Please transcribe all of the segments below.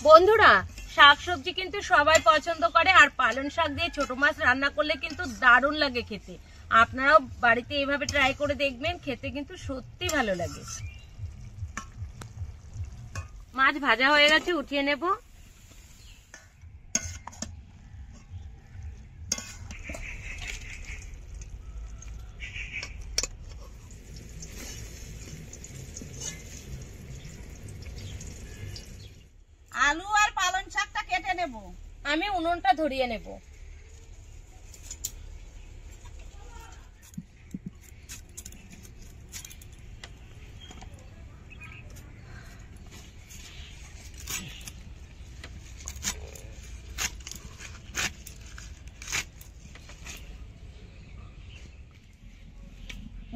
বন্ধুরা, শাকসবজি কিন্তু সবাই পছন্দ করে, আর পালং শাক দিয়ে ছোট মাছ রান্না করলে কিন্তু দারুণ লাগে খেতে। আপনারাও বাড়িতে এইভাবে ট্রাই করে দেখবেন, খেতে কিন্তু সত্যি ভালো লাগে। মাছ ভাজা হয়ে গেছে, উঠিয়ে নেব। আলু আর পালং শাকটা কেটে নেব। আমি উনুনটা ধরিয়ে নেব।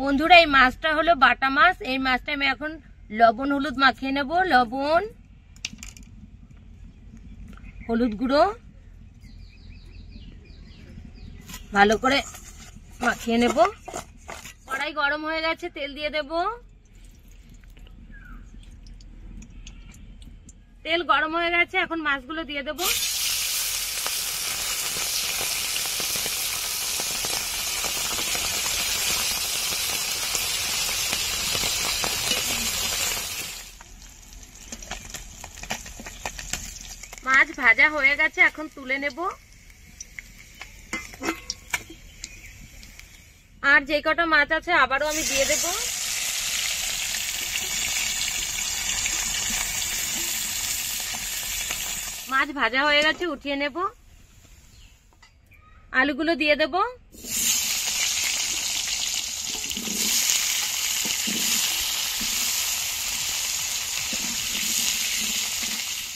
বন্ধুরা, এই মাছটা হলো বাটা মাছ। এই মাছটা আমি এখন লবণ হলুদ মাখিয়ে নেব। লবণ, হলুদ গুঁড়ো ভালো করে মাখিয়ে নেব। কড়াই গরম হয়ে গেছে, তেল দিয়ে দেব। তেল গরম হয়ে গেছে, এখন মাছগুলো দিয়ে দেব। মাছ ভাজা হয়ে গেছে, এখন তুলে নেব। আর যে কটা মাছ আছে আবারও আমি দিয়ে দেব। মাছ ভাজা হয়ে গেছে, উঠিয়ে নেব। আলুগুলো দিয়ে দেব।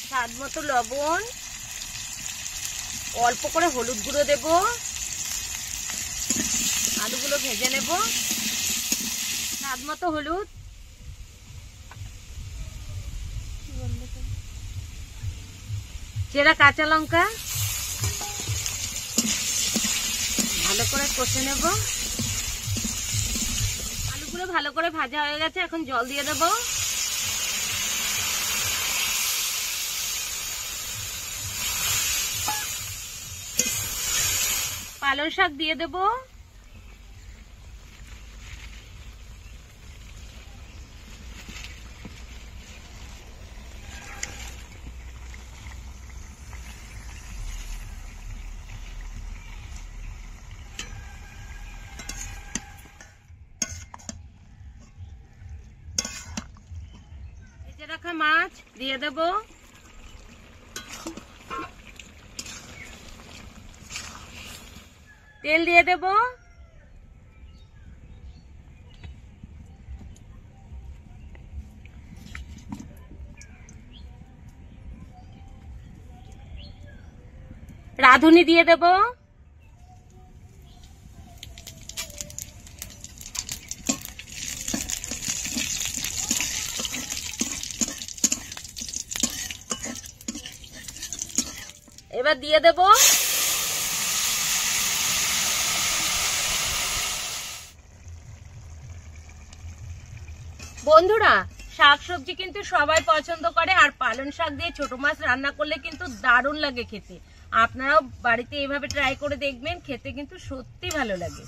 স্বাদ মতো লবণ, অল্প করে হলুদ গুঁড়ো দেব। আলুগুলো ভেজে নেব। স্বাদ মতো হলুদ, চেরা কাঁচা লঙ্কা ভালো করে কষে নেব। আলুগুলো ভালো করে ভাজা হয়ে গেছে, এখন জল দিয়ে দেব। পালং শাক দিয়ে দেব। ভেজে রাখা মাছ দিয়ে দেব। তেল দিয়ে দেব। রাঁধুনি দিয়ে দেব। এবার দিয়ে দেব। বন্ধুরা, শাকসবজি কিন্তু সবাই পছন্দ করে, আর পালং শাক দিয়ে ছোট মাছ রান্না করলে কিন্তু দারুণ লাগে খেতে। আপনারাও বাড়িতে এইভাবে ট্রাই করে দেখবেন, খেতে কিন্তু সত্যি ভালো লাগে।